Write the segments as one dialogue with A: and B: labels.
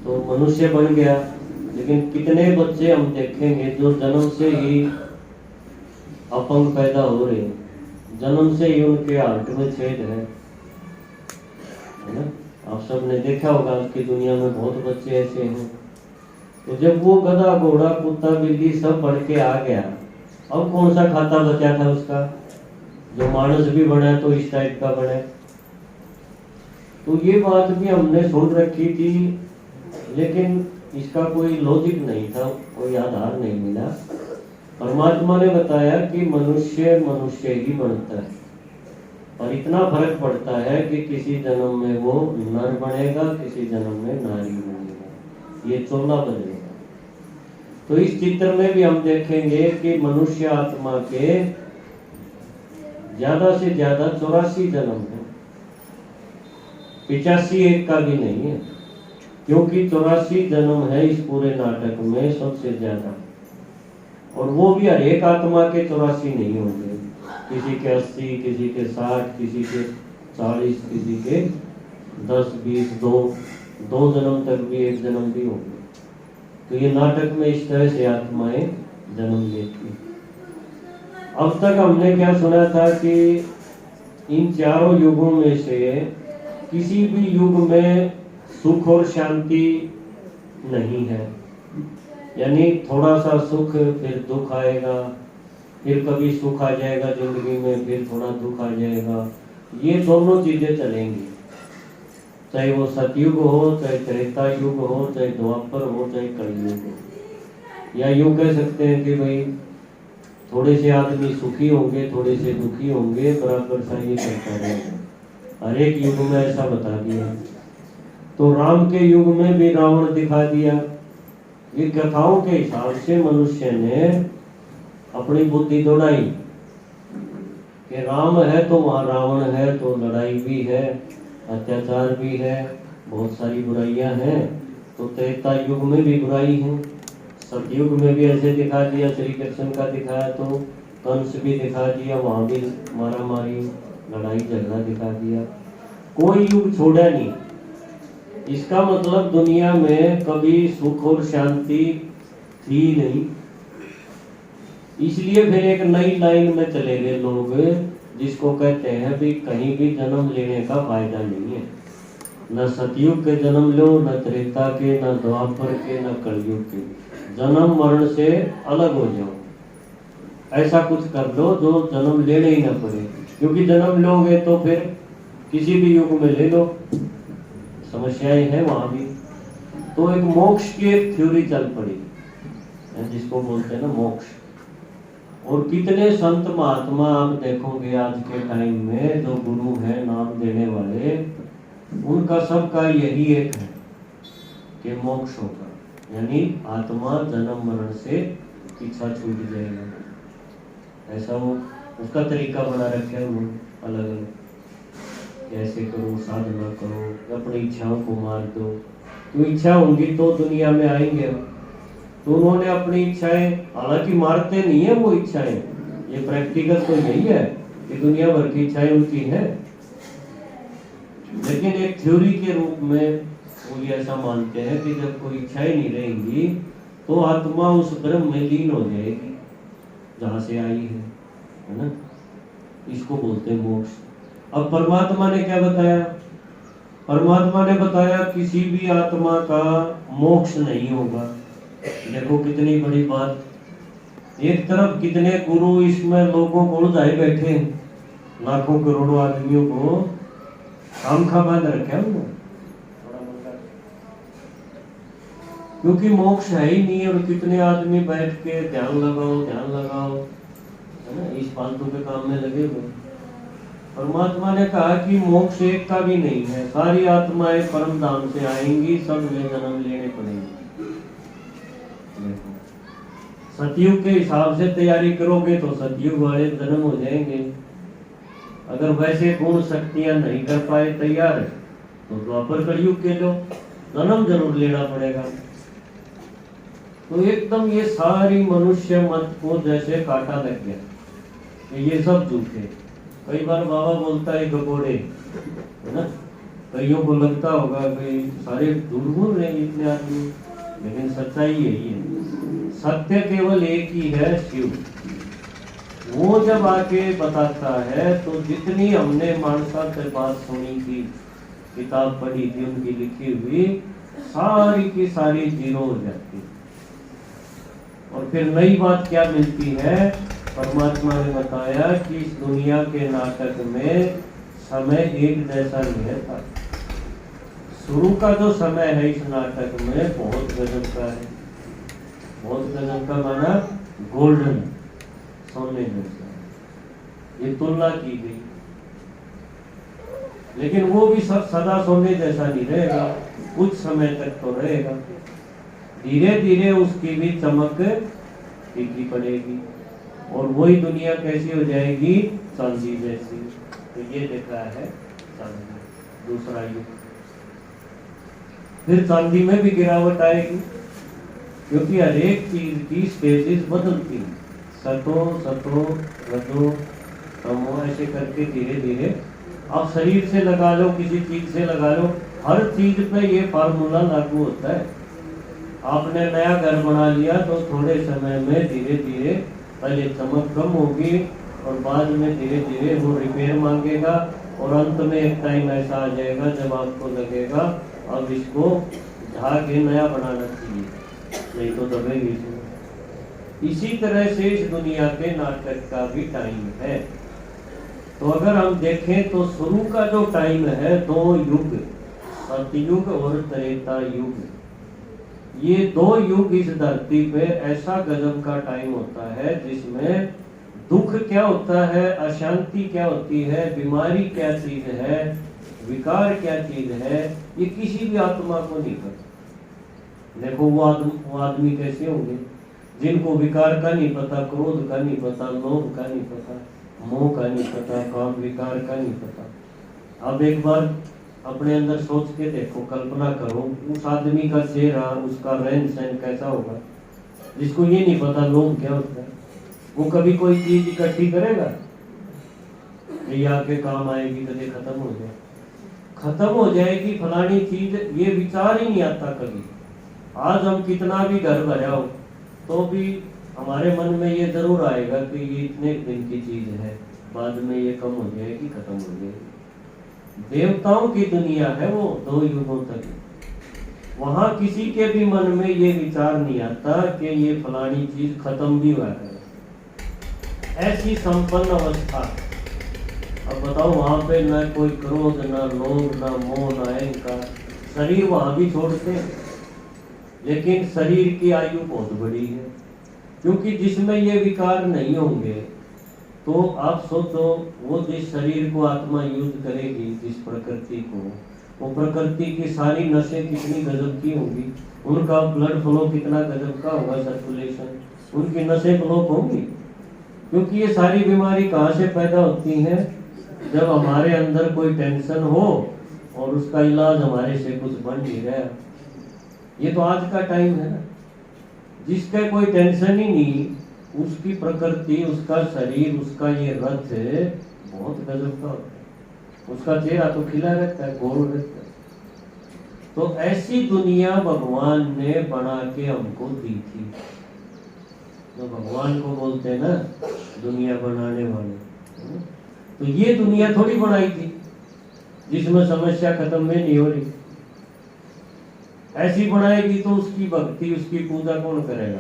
A: तो मनुष्य बन गया। लेकिन कितने बच्चे हम देखेंगे जो जन्म से ही अपंग पैदा हो रहे हैं, जन्म से ही उनके हार्ट में छेद है ना। आप सब ने देखा होगा आज की दुनिया में बहुत बच्चे ऐसे हैं। तो जब वो गधा घोड़ा कुत्ता बिल्ली सब बढ़ के आ गया, अब कौन सा खाता बचा था उसका? जो मानस भी बना तो इस टाइप का बना। तो ये बात भी हमने सुन रखी थी, लेकिन इसका कोई लॉजिक नहीं था, कोई आधार नहीं मिला। परमात्मा ने बताया कि मनुष्य मनुष्य ही बनता है, और इतना फर्क पड़ता है कि किसी जन्म में वो नर बनेगा, किसी जन्म में नारी बनेगा, ये चोला बनेगा। तो इस चित्र में भी हम देखेंगे कि मनुष्य आत्मा के ज्यादा से ज्यादा 84 जन्म है, 85 एक का भी नहीं है, क्योंकि 84 जन्म है इस पूरे नाटक में सबसे ज्यादा। और वो भी हर एक आत्मा के 84 नहीं होंगे, किसी के 80, किसी के 60, किसी के 40, किसी के 10, 20, दो जन्म तक भी, एक जन्म भी होंगे। तो ये नाटक में इस तरह से आत्माएं जन्म लेती। अब तक हमने क्या सुना था कि इन चारों युगों में से किसी भी युग में सुख और शांति नहीं है, यानी थोड़ा सा सुख फिर दुख आएगा, फिर कभी सुख आ जाएगा जिंदगी में, फिर थोड़ा दुख आ जाएगा। ये दोनों चीजें चलेंगी, चाहे वो सतयुग हो, चाहे त्रेता युग हो, चाहे द्वापर हो, चाहे कलयुग हो। या यूं कह सकते हैं कि भाई थोड़े से आदमी सुखी होंगे, थोड़े से दुखी होंगे, बराबर सा ये चलता रहेगा। हर एक युग में ऐसा बता दिया। तो राम के युग में भी रावण दिखा दिया। ये कथाओं के हिसाब से मनुष्य ने अपनी बुद्धि दौड़ाई कि राम है तो वहां रावण है, तो लड़ाई भी है, अत्याचार भी है, बहुत सारी बुराइयां हैं। तो त्रेता युग में भी बुराई है, सतयुग में भी ऐसे दिखा दिया, श्री कृष्ण का दिखाया तो कंस भी दिखा दिया, वहां भी मारा मारी लड़ाई झगड़ा दिखा दिया। कोई युग छोड़ा नहीं। इसका मतलब दुनिया में कभी सुख और शांति थी नहीं। इसलिए फिर एक नई लाइन में चले गए लोग, जिसको कहते हैं भी कहीं भी जन्म लेने का फायदा नहीं है। न सतयुग के जन्म लो, न त्रेता के, न द्वापर के, न कलयुग के। जन्म मरण से अलग हो जाओ, ऐसा कुछ कर लो जो जन्म लेने ही ना पड़े। क्योंकि जन्म लोगे तो फिर किसी भी युग में ले लो, समस्याएं हैं वहां भी। तो एक मोक्ष की एक थ्योरी चल पड़ी, जिसको बोलते हैं ना मोक्ष। और कितने संत महात्मा आप देखोगे आज के टाइम में, जो गुरु हैं नाम देने वाले, उनका सबका यही एक है कि मोक्ष होगा, यानी आत्मा जन्म मरण से पीछा छूट जाएगा। ऐसा वो उसका तरीका बना रखे हैं उन्होंने अलग अलग, कैसे करो, साधना करो, अपनी इच्छाओं को मार दो। तो इच्छा होंगी तो दुनिया में आएंगे। तो उन्होंने अपनी इच्छाएं, हालांकि मारते नहीं है वो इच्छाएं, ये प्रैक्टिकल तो यही है कि दुनिया भर की इच्छाएं उनकी है, लेकिन एक थ्योरी के रूप में वो ये ऐसा मानते हैं कि जब कोई इच्छाएं नहीं रहेंगी तो आत्मा उस ब्रह्म में लीन हो जाएगी जहां से आई है ना। इसको बोलते हैं मोक्ष। अब परमात्मा ने क्या बताया? परमात्मा ने बताया किसी भी आत्मा का मोक्ष नहीं होगा। देखो कितनी बड़ी बात। एक तरफ कितने गुरु इसमें लोगों को उलझाए बैठे, लाखों करोड़ों आदमियों को काम खा बांध रखे उन्होंने, क्योंकि मोक्ष है ही नहीं। और कितने आदमी बैठ के ध्यान लगाओ है ना, इस फालतू के काम में लगे हुए। परमात्मा ने कहा कि मोक्ष एक का भी नहीं है, सारी आत्माएं परम धाम से आएंगी, सब में जन्म लेने पड़ेंगे। सतयुग के हिसाब से तैयारी करोगे तो सतयुग वाले जन्म हो जाएंगे। अगर वैसे गुण शक्तियां नहीं कर पाए तैयार तो द्वापर कलयुग के लो, जन्म जरूर लेना पड़ेगा। तो एकदम ये सारी मनुष्य मत को जैसे काटा लग गया, ये सब झूठे। कई बार बाबा बोलता है गपोड़े है ना, कईयों को लगता होगा कि सारे झूठ बोल रहे हैं इतने आदमी, लेकिन सच्चाई यही है। सत्य केवल एक ही है, शिव। वो जब आके बताता है तो जितनी हमने मानसा से बात सुनी थी, किताब पढ़ी थी उनकी लिखी हुई, सारी की सारी जीरो हो जाती। और फिर नई बात क्या मिलती है? परमात्मा ने बताया कि इस दुनिया के नाटक में समय एक जैसा नहीं है। शुरू का जो समय है इस नाटक में बहुत गजब का है, बहुत गजब का, माना गोल्डन, सोने जैसा। ये तुलना की गई, लेकिन वो भी सब सदा सोने जैसा नहीं रहेगा, कुछ समय तक तो रहेगा। धीरे धीरे उसकी भी चमक फीकी पड़ेगी और वही दुनिया कैसी हो जाएगी? चांदी जैसी। तो ये देखा है चांदी, दूसरा युग। फिर चांदी में भी गिरावट आएगी, क्योंकि हर एक चीज की स्टेजेस बदलती हैं। सतो सतो रजो तमो, ऐसे करके धीरे धीरे। आप शरीर से लगा लो, किसी चीज से लगा लो, हर चीज पे ये फार्मूला लागू होता है। आपने नया घर बना लिया तो थोड़े समय में धीरे धीरे पहले चमक कम होगी और बाद में धीरे धीरे वो रिपेयर मांगेगा और अंत में एक टाइम ऐसा आ जाएगा जब आपको लगेगा अब इसको ढा के नया बनाना चाहिए, नहीं तो दबेगी इसमें। इसी तरह से इस दुनिया के नाटक का भी टाइम है। तो अगर हम देखें तो शुरू का जो टाइम है, दो युग, सतयुग और त्रेता युग, ये दो युग इस धरती पे ऐसा गजब का टाइम होता है जिसमें दुख क्या होता है, अशांति क्या होती है, बीमारी क्या चीज है, विकार क्या चीज है, ये किसी भी आत्मा को नहीं पता। देखो वो आदमी कैसे होंगे जिनको विकार का नहीं पता, क्रोध का नहीं पता, लोभ का नहीं पता, मोह का नहीं पता, काम विकार का नहीं पता। अब एक बार अपने अंदर सोच के देखो, कल्पना करो उस आदमी का चेहरा, उसका रहन सहन कैसा होगा जिसको ये नहीं पता लोभ क्या होता है। वो कभी कोई चीज इकट्ठी करेगा? ये आके काम आएगी तो ये खत्म हो जाए, खत्म हो जाएगी फलानी चीज, ये विचार ही नहीं आता कभी। आज हम कितना भी घर भरा हो तो भी हमारे मन में ये जरूर आएगा कि ये इतने दिन की चीज है, बाद में ये कम हो जाएगी, खत्म हो जाएगी। देवताओं की दुनिया है वो, दो युगों तक। वहां किसी के भी मन में ये विचार नहीं आता कि ये फलानी चीज खत्म भी हुआ है। ऐसी संपन्न अवस्था। अब बताओ वहां पे न कोई क्रोध, न लोभ, न मोह, न अहंकार। शरीर वहां भी छोड़ते हैं, लेकिन शरीर की आयु बहुत बड़ी है, क्योंकि जिसमें ये विकार नहीं होंगे। तो आप सोचो वो जिस शरीर को आत्मा यूज करेगी, जिस प्रकृति को, वो प्रकृति की सारी नसें कितनी गजब की होंगी, उनका ब्लड फ्लो कितना गजब का होगा, सर्कुलेशन, उनकी नसें ब्लॉक होंगी। क्योंकि ये सारी बीमारी कहाँ से पैदा होती है? जब हमारे अंदर कोई टेंशन हो और उसका इलाज हमारे से कुछ बन नहीं रहा। ये तो आज का टाइम है ना, जिसका कोई टेंशन ही नहीं, उसकी प्रकृति, उसका शरीर, उसका ये रथ बहुत गजब का होता है। उसका चेहरा तो खिला रहता है, गोल रहता है। तो ऐसी दुनिया भगवान ने बना के हमको दी थी। तो भगवान को बोलते हैं ना दुनिया बनाने वाले। तो ये दुनिया थोड़ी बनाई थी जिसमें समस्या खत्म में नहीं हो रही। ऐसी बनाएगी तो उसकी भक्ति, उसकी पूजा कौन करेगा?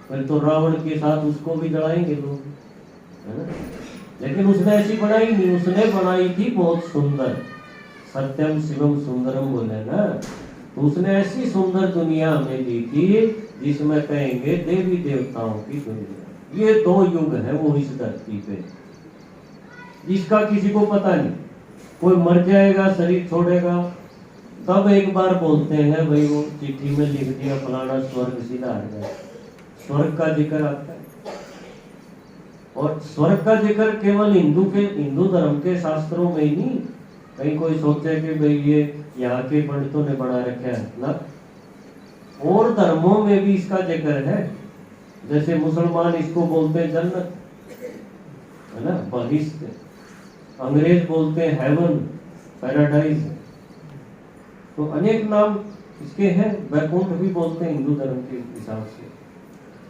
A: फिर तो रावण के साथ उसको भी जलाएंगे लोग, है ना? लेकिन उसने ऐसी बनाई नहीं, उसने बनाई थी बहुत सुंदर। सत्यम शिवम सुंदरम बोले ना, तो उसने ऐसी सुंदर दुनिया हमें दी थी जिसमें कहेंगे देवी देवताओं की दुनिया। ये दो युग है वो इस धरती पे, जिसका किसी को पता नहीं। कोई मर जाएगा, शरीर छोड़ेगा, तब एक बार बोलते हैं भाई वो चिट्ठी में लिख दिया फलाना स्वर्ग सीधा आ गया। स्वर्ग का जिक्र आता है, और स्वर्ग का जिक्र केवल हिंदू धर्म के शास्त्रों में ही नहीं। कहीं कोई सोचे कि भाई ये यहाँ के पंडितों ने बना रखा है ना, और धर्मों में भी इसका जिक्र है। जैसे मुसलमान इसको बोलते हैं जन्नत, है ना, बहिश्त। अंग्रेज बोलते हैं हेवन, पैराडाइज। तो अनेक नाम इसके हैं, वैकुंठ भी बोलते हैं हिंदू धर्म के हिसाब से।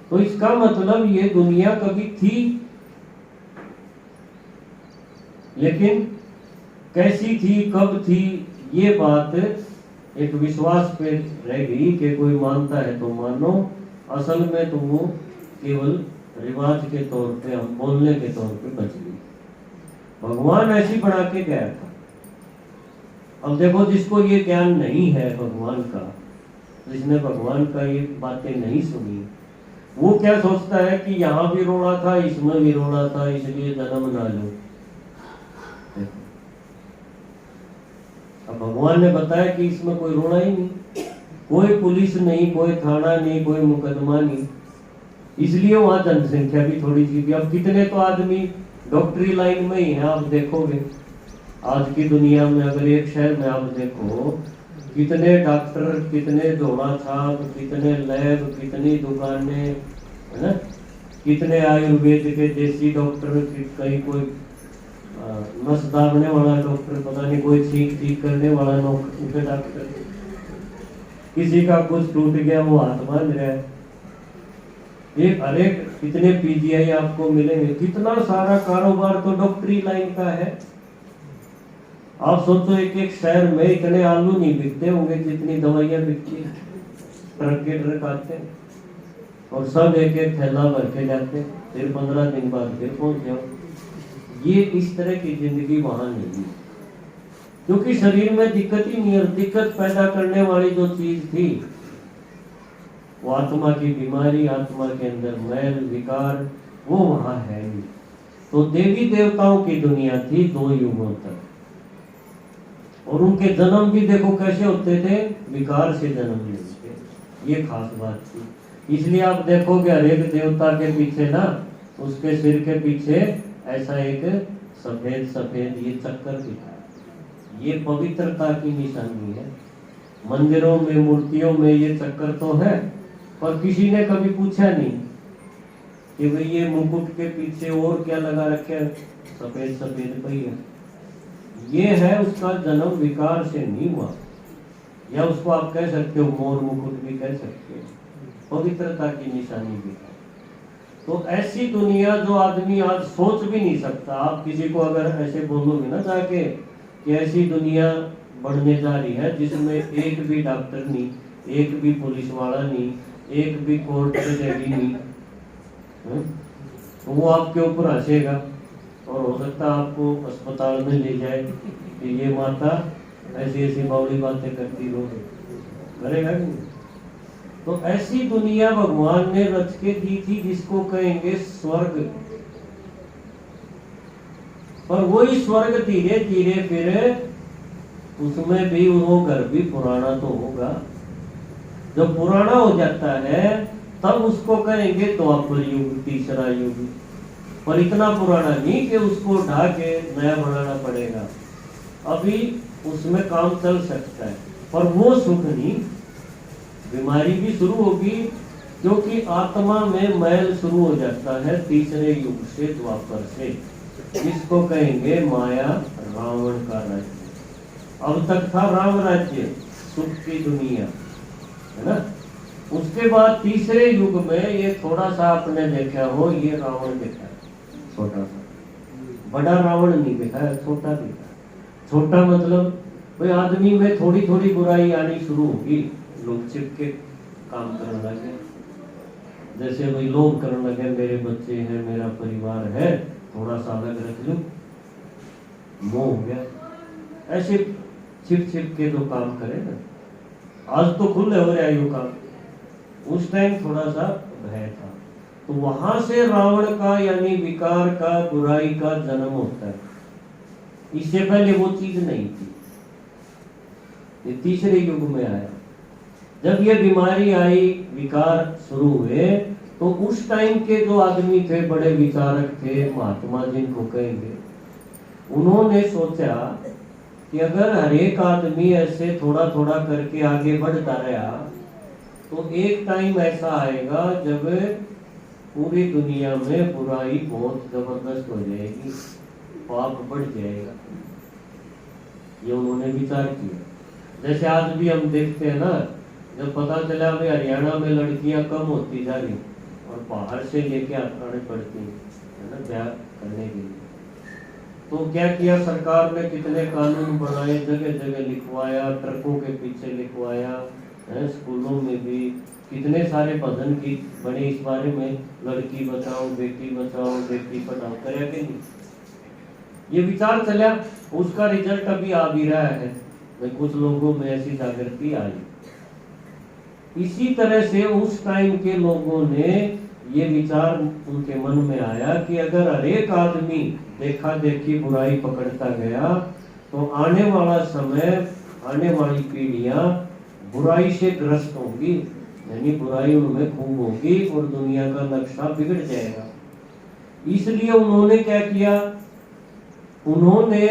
A: तो इसका मतलब ये दुनिया कभी थी, लेकिन कैसी थी, कब थी, ये बात एक विश्वास पे रह गई कि कोई मानता है तो मानो, असल में तो वो केवल रिवाज के तौर पे, हम बोलने के तौर पे बच गई। भगवान ऐसी बना के गया था। अब देखो, जिसको ये ज्ञान नहीं है भगवान का, जिसने भगवान का ये बातें नहीं सुनी, वो क्या सोचता है कि यहाँ भी रोना था, इसमें भी रोना था, इसलिए जन्म ना लो। अब भगवान ने बताया कि इसमें कोई रोना ही नहीं, कोई पुलिस नहीं, कोई थाना नहीं, कोई मुकदमा नहीं, इसलिए वहां जनसंख्या भी थोड़ी सी थी। अब कितने तो आदमी डॉक्टरी लाइन में ही है। आप देखोगे आज की दुनिया में, अगर एक शहर में आप देखो, कितने डॉक्टर, कितने जोड़ा छाप, कितने लैब, कितनी दुकानें, है ना, कितने आयुर्वेद के देसी डॉक्टर, कहीं कोई नस दाबने वाला डॉक्टर, पता नहीं कोई ठीक करने वाला डॉक्टर, किसी का कुछ टूट गया वो हाथ बांध रहा है। एक अनेक कितने पीजीआई आपको मिलेंगे, कितना सारा कारोबार तो डॉक्टरी लाइन का है। आप सोचो, एक एक शहर में इतने आलू नहीं बिकते होंगे जितनी दवाइयां बिकती है। ट्रक के ट्रक आते हैं और सब एक एक थैला भर के जाते हैं, फिर 15 दिन बाद फिर पहुंच जाओ। ये इस तरह की जिंदगी वहां नहीं है, क्योंकि शरीर में दिक्कत ही नहीं है। दिक्कत पैदा करने वाली जो चीज थी वो आत्मा की बीमारी, आत्मा के अंदर मैल विकार, वो वहां है नहीं। तो देवी देवताओं की दुनिया थी 2 युगों तक, और उनके जन्म भी देखो कैसे होते थे, विकार से जन्म लेते थे। ये खास बात थी। इसलिए आप देखोगे हर एक देवता के पीछे ना, उसके सिर के पीछे ऐसा एक सफेद सफेद ये चक्कर दिखा, ये पवित्रता की निशानी है। मंदिरों में, मूर्तियों में ये चक्कर तो है, पर किसी ने कभी पूछा नहीं कि भाई ये मुकुट के पीछे और क्या लगा रखे, सफेद सफेद पहिया। ये है उसका जन्म विकार से नहीं हुआ, या उसको आप कह सकते हो मोर मुकुट भी कह सकते हो, पवित्रता की निशानी भी है। तो ऐसी दुनिया जो आदमी आज सोच भी नहीं सकता। आप किसी को अगर ऐसे बोलोगे ना जाके कि ऐसी दुनिया बढ़ने जा रही है जिसमें एक भी डॉक्टर नहीं, एक भी पुलिस वाला नहीं, एक भी कोर्ट के जज नहीं, तो वो आपके ऊपर हंसेगा और हो सकता है आपको अस्पताल में ले जाए कि ये माता ऐसी ऐसी बावली बातें करती हो, करेगा कि नहीं? तो ऐसी दुनिया भगवान ने रच के दी थी जिसको कहेंगे स्वर्ग। पर वही स्वर्ग धीरे धीरे फिर उसमें भी वो घर भी पुराना तो होगा। जब पुराना हो जाता है तब उसको कहेंगे द्वापर युग, तीसरा युग। पर इतना पुराना नहीं कि उसको ढा के नया बनाना पड़ेगा, अभी उसमें काम चल सकता है। पर वो सुख नहीं, बीमारी भी शुरू होगी, क्योंकि आत्मा में मैल शुरू हो जाता है तीसरे युग से, द्वापर से, जिसको कहेंगे माया, रावण का राज्य। अब तक था राम राज्य, सुख की दुनिया, है ना। उसके बाद तीसरे युग में ये थोड़ा सा आपने देखा हो, ये रावण दिखा, छोटा सा, बड़ा रावण नहीं दिखा, छोटा दिखा। छोटा मतलब भाई आदमी में थोड़ी थोड़ी बुराई आनी शुरू होगी, लोग चिपके काम करने लगे, जैसे भाई लोग करने लगे, मेरे बच्चे हैं, मेरा परिवार है, थोड़ा सा अलग रख लूं, मोह हो गया। ऐसे छिप छिप के जो काम करे ना, आज तो खुले हो रहा है यो काम, उस टाइम थोड़ा सा भय था। तो वहां से रावण का यानी विकार का, बुराई का जन्म होता है। इससे पहले वो चीज नहीं थी, ये तीसरे युग में आया। जब ये बीमारी आई, विकार शुरू हुए, तो उस टाइम के जो आदमी थे, बड़े विचारक थे, महात्मा जिनको कहेंगे, उन्होंने सोचा कि अगर हर एक आदमी ऐसे थोड़ा थोड़ा करके आगे बढ़ता रहा तो एक टाइम ऐसा आएगा जब पूरी दुनिया में बुराई बहुत जबरदस्त हो जाएगी, पाप बढ़ जाएगा। ये उन्होंने विचार किया। जैसे आज भी हम देखते हैं ना, जब पता चला भाई हरियाणा में लड़कियां कम होती जा रही और बाहर से लेके आने पड़ती है ना ब्याह करने के लिए, तो क्या किया सरकार ने, कितने कानून बनाए, जगह जगह लिखवाया, ट्रकों के पीछे लिखवाया, स्कूलों में भी कितने सारे भजन गीत बने इस बारे में, लड़की बचाओ बेटी पढ़ाओ, करे कि नहीं? ये विचार चला, उसका रिजल्ट अभी आ भी रहा है, कुछ लोगों में ऐसी जागृति आई। इसी तरह से उस टाइम के लोगों ने ये विचार उनके मन में आया कि अगर हर एक आदमी देखा देखी बुराई पकड़ता गया तो आने वाला समय, आने वाली पीढ़ियां बुराई से ग्रस्त होंगी, यानी बुराई उनमें खूब होगी और दुनिया का नक्शा बिगड़ जाएगा। इसलिए उन्होंने क्या किया, उन्होंने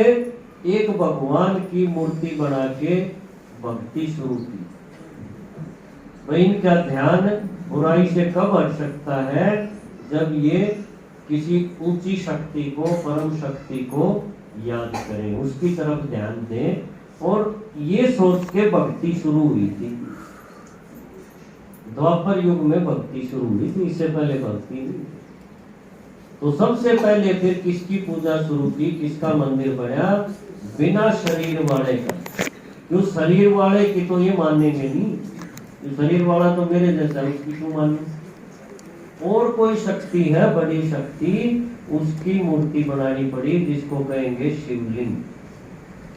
A: एक भगवान की मूर्ति बना के भक्ति शुरू की। भाई इनका ध्यान बुराई से कब हट सकता है, जब ये किसी ऊंची शक्ति को, परम शक्ति को याद करें, उसकी तरफ ध्यान दें, और ये सोच के भक्ति शुरू हुई थी। द्वापर युग में भक्ति शुरू हुई थी, इससे पहले भक्ति नहीं। तो सबसे पहले फिर किसकी पूजा शुरू की, किसका मंदिर बना, बिना शरीर वाले का। क्यों शरीर वाले की तो ये मानेंगे नहीं, शरीर वाला तो मेरे जैसा, उसकी क्यों माने? और कोई शक्ति है, बड़ी शक्ति, उसकी मूर्ति बनानी पड़ी, जिसको कहेंगे शिवलिंग।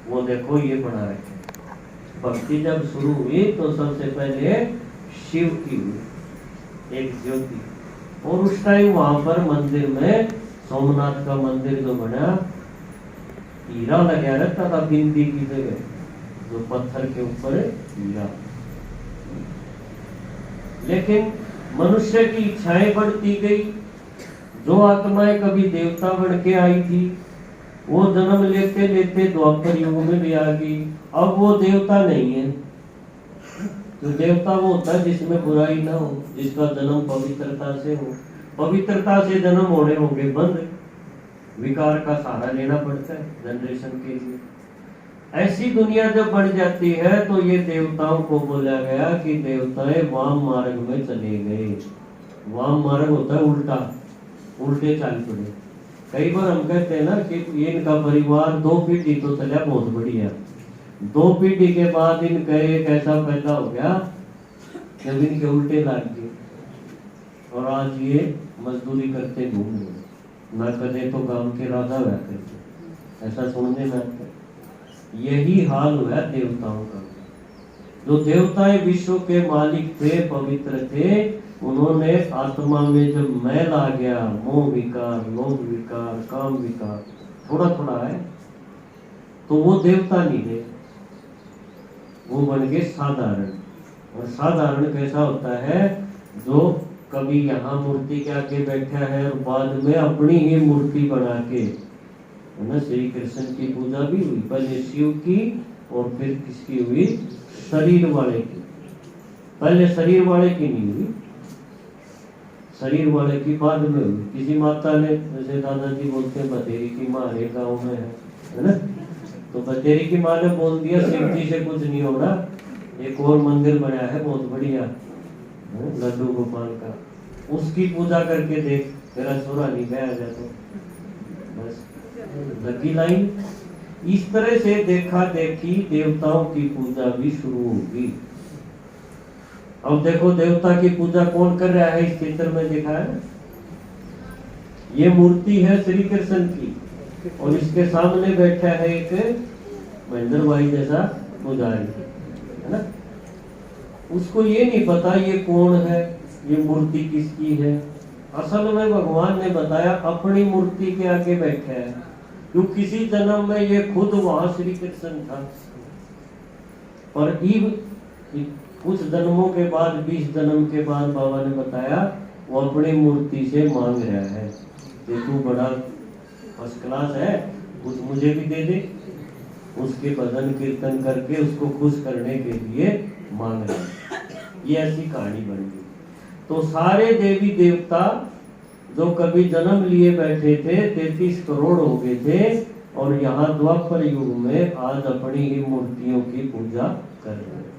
A: वो देखो ये बना रखे। भक्ति जब शुरू हुई तो सबसे पहले शिव की हुई, एक ज्योति। और उस टाइम वहां पर मंदिर में, सोमनाथ का मंदिर जो बना, हीरा लगा रहता था बिंदी की जगह, जो पत्थर के ऊपर हीरा। लेकिन मनुष्य की इच्छाएं बढ़ती गई, जो आत्माएं कभी देवता बन के आई थी, वो जन्म लेते लेते द्वापर युग में भी आ गई। अब वो देवता नहीं है, तो देवता वो होता है जिसमें बुराई ना हो, जिसका जन्म पवित्रता से हो। पवित्रता से जन्म होने होंगे बंद, विकार का सहारा लेना पड़ता है जनरेशन के लिए। ऐसी दुनिया जब बढ़ जाती है तो ये देवताओं को बोला गया कि देवताएं वाम मार्ग में चले गए। वाम मार्ग होता है उल्टा, उल्टे चाल पड़े। कई बार हम कहते हैं ना कि ये इनका परिवार 2 पीढ़ी तो चला बहुत बढ़िया, 2 पीढ़ी के बाद इनका एक ऐसा पैदा हो गया जब इनके उल्टे लाग गए, और आज ये मजदूरी करते घूम रहे, ना कदे तो गांव के राजा हुआ करते, ऐसा सुनने में आता है। यही हाल हुआ देवताओं का। जो देवताएं विश्व के मालिक थे, पवित्र थे, उन्होंने आत्मा में जब मैल आ गया, मोह विकार, लोभ विकार, काम विकार थोड़ा थोड़ा है, तो वो देवता नहीं रहे, वो बन गए साधारण। और साधारण कैसा होता है, जो कभी यहाँ मूर्ति के आगे बैठा है और बाद में अपनी ही मूर्ति बना के, है ना, श्री कृष्ण की पूजा भी हुई, पहले शिव की और फिर किसकी हुई, शरीर वाले की। पहले शरीर वाले की नहीं हुई, शरीर वाले की बाद में हुई। किसी माता ने, जैसे दादाजी बोलते हैं बतेरी की माँ हरे गाँव में है ना, तो बतेरी की माँ ने बोल दिया शिव जी से कुछ नहीं होना, एक और मंदिर बनाया है बहुत बढ़िया, लड्डू गोपाल का, उसकी पूजा करके देख, तेरा छोरा नहीं गया जा, तो बस लगी लाइन। इस तरह से देखा देखी देवताओं की पूजा भी शुरू होगी। अब देखो देवता की पूजा कौन कर रहा है, इस चित्र में देखा है, ये मूर्ति है श्री कृष्ण की, और इसके सामने बैठा है एक महेंद्र भाई जैसा पुजारी, है ना। उसको ये नहीं पता ये कौन है, ये मूर्ति किसकी है। असल में भगवान ने बताया अपनी मूर्ति के आगे बैठा है, क्योंकि किसी जन्म में ये खुद वहां श्री कृष्ण था, और कुछ जन्मों के बाद, 20 जन्म के बाद बाबा ने बताया वो अपनी मूर्ति से मांग रहा है कि तू बड़ा फर्स्ट क्लास है, कुछ मुझे भी दे दे। उसके भजन कीर्तन करके उसको खुश करने के लिए मांग रहा है। ये ऐसी कहानी बन गई। तो सारे देवी देवता जो कभी जन्म लिए बैठे थे 33 करोड़ हो गए थे, और यहाँ द्वापर युग में आज अपनी ही मूर्तियों की पूजा कर रहे हैं।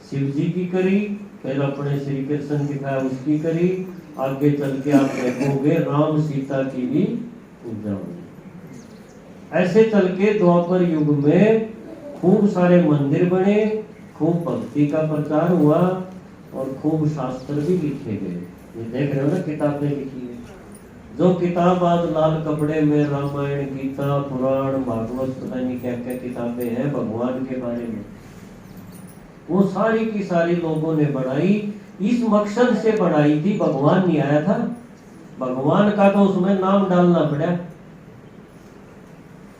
A: शिव जी की करी, फिर अपने श्री कृष्ण दिखाया उसकी करी, आगे चल के आप देखोगे राम सीता की भी पूजा हुई। ऐसे चल के द्वापर युग में खूब सारे मंदिर बने, खूब भक्ति का प्रचार हुआ और खूब शास्त्र भी लिखे गए। ये देख रहे हो ना, किताबें लिखी है। जो किताब आज लाल कपड़े में रामायण, गीता, पुराण, भागवत, पता नहीं क्या क्या किताबें हैं भगवान के बारे में, वो सारी की सारी लोगों ने बनाई, इस मकसद से बनाई थी। भगवान नहीं आया था, भगवान का तो उसमें नाम डालना पड़ा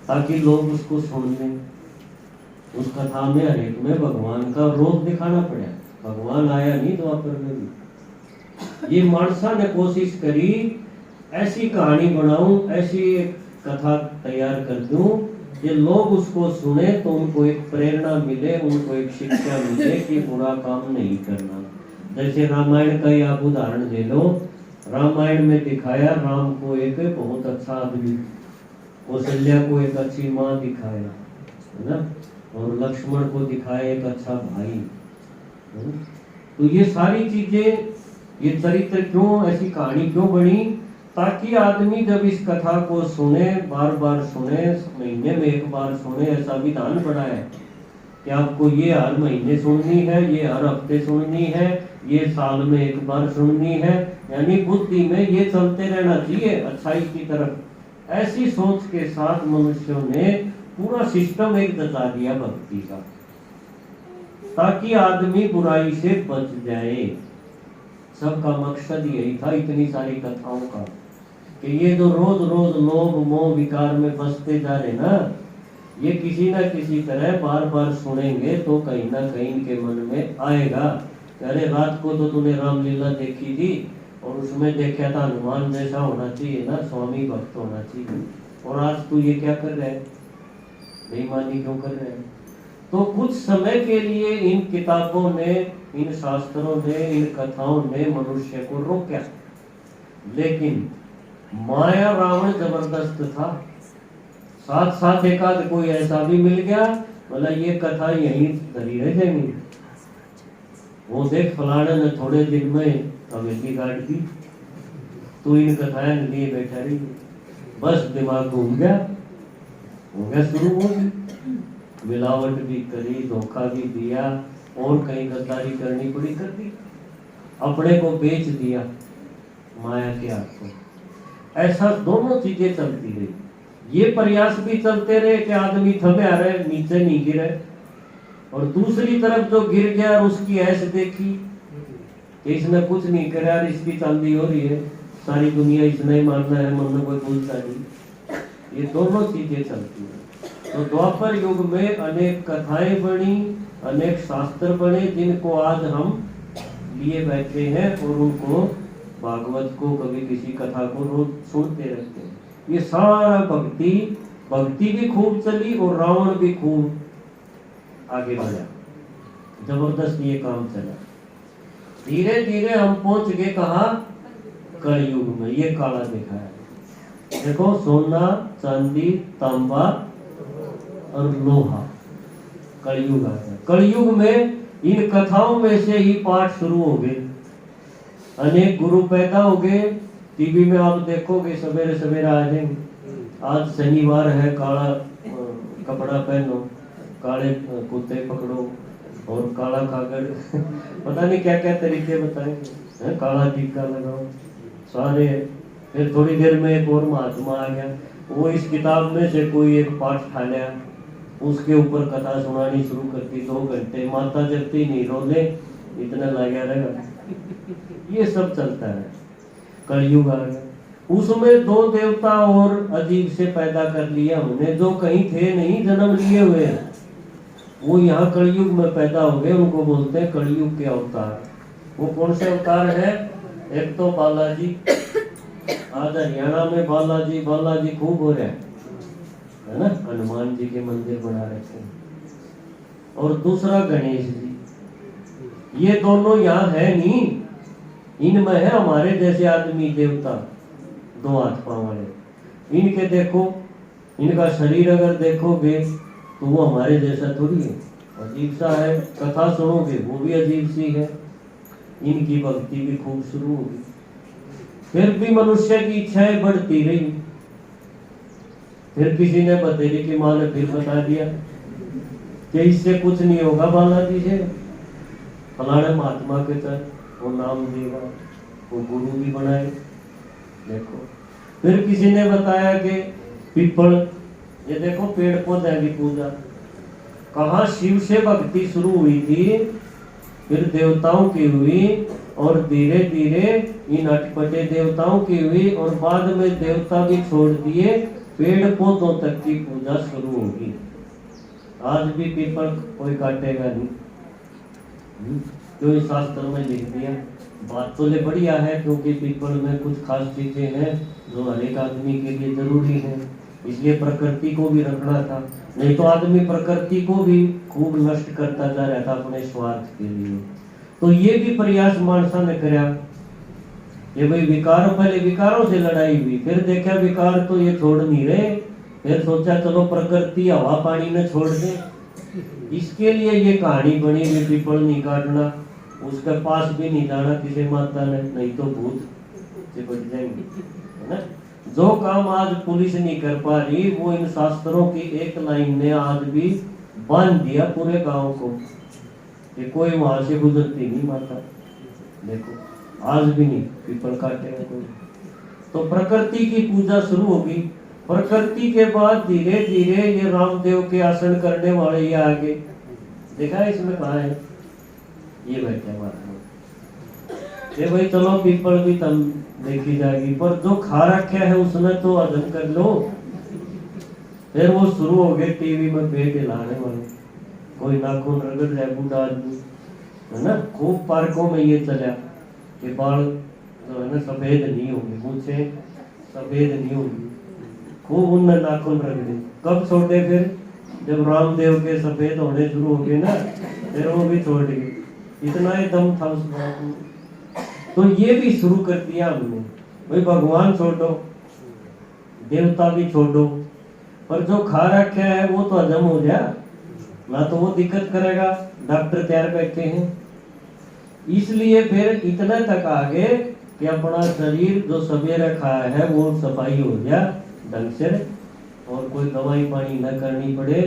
A: ताकि लोग उसको सुन लें। उस कथा में हरेक में भगवान का रूप दिखाना पड़ा। भगवान आया नहीं द्वापर में भी। ये मानसा ने कोशिश करी ऐसी कहानी बनाऊं, ऐसी एक कथा तैयार कर दूं कि लोग उसको सुने तो उनको एक प्रेरणा मिले, उनको एक शिक्षा मिले कि बुरा काम नहीं करना। जैसे रामायण का ही आप उदाहरण ले लो। रामायण में दिखाया राम को एक बहुत अच्छा आदमी, कौशल्या को एक अच्छी माँ दिखाया, है ना, और लक्ष्मण को दिखाया एक अच्छा भाई। तो ये सारी चीजें, ये चरित्र क्यों, ऐसी कहानी क्यों बनी? ताकि आदमी जब इस कथा को सुने, बार बार सुने, महीने में एक बार सुने, ऐसा विधान बना है कि आपको ये हर महीने सुननी है, ये हर हफ्ते सुननी है, ये साल में एक बार सुननी है। यानी बुद्धि में ये चलते रहना चाहिए अच्छाई की तरफ। ऐसी सोच के साथ मनुष्यों ने पूरा सिस्टम एक बता दिया भक्ति का, ताकि आदमी बुराई से बच जाए। सबका मकसद यही था इतनी सारी कथाओं का, कि ये जो रोज रोज लोग मोह विकार में फंसते जा रहे ना, ये किसी ना किसी तरह बार बार सुनेंगे तो कहीं ना कहीं इनके मन में आएगा। अरे रात को तो तूने रामलीला देखी थी और उसमें देखा था हनुमान जैसा होना चाहिए ना, स्वामी भक्त होना चाहिए, और आज तू ये क्या कर रहा है, बेईमानी क्यों कर रहा है? तो कुछ समय के लिए इन किताबों ने, इन शास्त्रों ने, इन कथाओं ने मनुष्य को रोका, लेकिन माया रावण जबरदस्त था। साथ साथ एक आध कोई ऐसा भी मिल गया, मतलब ये कथा यहीं धरी रह जाएंगी। वो देख फलाने ने थोड़े दिन में हवेली काट दी, तो इन कथाएं लिए बैठा रही, बस दिमाग घूम गया, हो गया शुरू हो गई। मिलावट भी करी, धोखा भी दिया, और कहीं गद्दारी करनी पड़ी, कर दी, अपने को बेच दिया माया के हाथ को। ऐसा दोनों चीजें चलती रही। ये प्रयास भी चलते रहे कि आदमी थमे आ रहे, नीचे नहीं गिरे, और दूसरी तरफ जो गिर गया उसकी ऐश देखी कि इसने कुछ नहीं करा, इसकी चांदी हो रही है, सारी दुनिया इसने ही मानना है, मन में कोई बोलता नहीं। ये दोनों चीजें चलती है। तो द्वापर युग में अनेक कथाएं बनी, अनेक शास्त्र बने, जिनको आज हम लिए बैठे हैं और उनको भागवत को, कभी किसी कथा को रोज सुनते रहते हैं। ये सारा भक्ति भी खूब चली और रावण भी खूब आगे बढ़ा, जबरदस्त ये काम चला। धीरे धीरे हम पहुंच गए कहा, कलयुग में। ये काला दिखा है, देखो, सोना, चांदी, तांबा और लोहा, कलयुग आ गया। कलयुग में इन कथाओं में से ही पाठ शुरू हो गए, अनेक गुरु पैदा हो गए। टीवी में आप देखोगे सवेरे सवेरे आ जाएंगे, आज शनिवार है, काला कपड़ा पहनो, काले कुत्ते पकड़ो और काला कागड़ पता नहीं क्या क्या तरीके बताएंगे, काला टीका लगाओ सारे। फिर थोड़ी देर में एक और महात्मा आ गया, वो इस किताब में से कोई एक पाठ ठा लिया, उसके ऊपर कथा सुनानी शुरू करती। 2 घंटे माता जगती नहीं, रोले इतना लगा रहेगा। ये सब चलता है। कलयुग आ गया, उसमें 2 देवता और अजीब से पैदा कर लिया हमने, जो कहीं थे नहीं, जन्म लिए हुए, वो यहाँ कलयुग में पैदा हो गए। उनको बोलते हैं कलयुग के अवतार। वो कौन से अवतार है? एक तो बालाजी, आज हरियाणा में बालाजी खूब हो रहा है ना, हनुमान जी के मंदिर बना रखे हैं, और दूसरा गणेश जी। ये दोनों यहाँ है नहीं, इनमें है हमारे जैसे आदमी देवता, 2 हाथ पांव वाले। इनके देखो, इनका शरीर अगर देखोगे तो वो हमारे जैसा थोड़ी है, अजीब सा है, कथा सुनोगे वो भी अजीब सी है, इनकी भक्ति भी खूब शुरू होगी। फिर भी मनुष्य की इच्छाएं बढ़ती रही। फिर किसी ने बतेरी की माँ ने फिर बता दिया कि इससे कुछ नहीं होगा बालाजी से, फलाने महात्मा के तरह वो नाम देगा, वो गुरु भी बनाए। देखो फिर किसी ने बताया कि पीपल, ये देखो पेड़ पौधे की पूजा, कहाँ शिव से भक्ति शुरू हुई थी, फिर देवताओं की हुई, और धीरे धीरे इन अटपटे देवताओं की हुई, और बाद में देवता भी छोड़ दिए, पेड़ पौधों तक की पूजा शुरू होगी। आज भी पीपल कोई काटेगा नहीं, क्यों शास्त्र में लिख दिया। बात तो ले बढ़िया है, क्योंकि पीपल में कुछ खास चीजें हैं जो हर एक आदमी के लिए जरूरी है, इसलिए प्रकृति को भी रखना था। नहीं तो आदमी प्रकृति को भी खूब नष्ट करता जा रहा था अपने स्वार्थ के लिए। तो ये भी प्रयास मानसा ने कराया, ये भाई विकार, पहले विकारों से लड़ाई हुई, फिर देखा विकार तो ये छोड़ नहीं रहे, फिर सोचा चलो प्रकृति हवा पानी में छोड़ दे। इसके लिए ये कहानी बनी हुई, पीपल नहीं काटना, उसके पास भी नहीं जाना किसी माता ने, नहीं तो भूत से बच जाएंगे, है ना। जो काम आज पुलिस नहीं कर पा रही, वो इन शास्त्रों की एक लाइन ने आज भी बांध दिया पूरे गांव को, कि कोई वहां से गुजरती नहीं माता। देखो आज भी नहीं पीपल काटेगा कोई। तो प्रकृति की पूजा शुरू होगी। प्रकृति के बाद धीरे धीरे ये रामदेव के आसन करने वाले ये आगे, देखा है इसमें कहा है, ये बैठे बात ये भाई चलो पीपल भी तम देखी जाएगी, पर जो खा रखा है उसमें तो हजम कर लो। फिर वो शुरू हो गए टीवी में पेट हिलाने वाले, कोई नाखून रगड़ जाए बूढ़ा आदमी, है ना। खूब पार्कों में ये चला कि बाल जो है ना सफेद नहीं होंगे, मूछें सफेद नहीं होंगी, खूब उनने नाखून रगड़े। कब छोड़े फिर, जब रामदेव के सफेद होने शुरू हो गए ना, फिर वो भी छोड़ गए। इतना ही दम था उस बात में। तो ये भी शुरू कर दिया हमने, भाई भगवान छोड़ो, देवता भी छोड़ो, पर जो खा रखा है वो तो हजम हो गया ना, तो वो दिक्कत करेगा। डॉक्टर तैयार बैठे हैं, इसलिए फिर इतना तक आ गए कि अपना शरीर जो सवेरे खाया है वो सफाई हो गया ढंग से, और कोई दवाई पानी न करनी पड़े,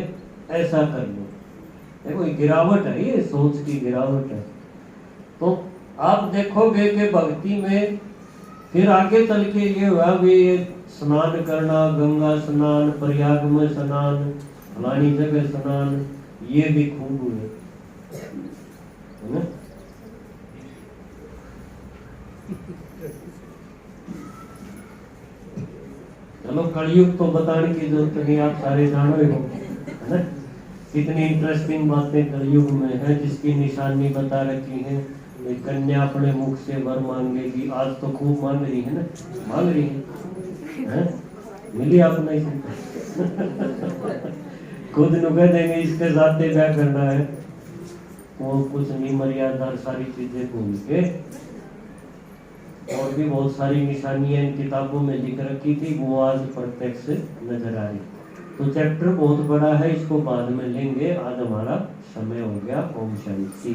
A: ऐसा कर लो। देखो गिरावट है, ये सोच की गिरावट है। तो आप देखोगे कि भक्ति में फिर आगे चल के ये हुआ भी स्नान करना, गंगा स्नान, प्रयाग में स्नान, फलानी जगह स्नान, ये भी खूब हुए, है ना। चलो कलयुग तो बताने की जरूरत नहीं, आप सारे जानो ही हो, है ना। कितनी इंटरेस्टिंग बातें कलयुग में है, जिसकी निशानी बता रखी है। कन्या अपने मुख से वर मांगेगी, आज तो खूब मांग रही है ना, मांग रही है? मिली आप नहीं खुद नुकह देंगे इसके साथ ब्याह करना है, वो कुछ नहीं मर्यादा सारी चीजें भूल के। और भी बहुत सारी निशानियां इन किताबों में लिख रखी थी, वो आज प्रत्यक्ष नजर आ रही। तो चैप्टर बहुत बड़ा है, इसको बाद में लेंगे, आज हमारा समय हो गया। ओम शांति।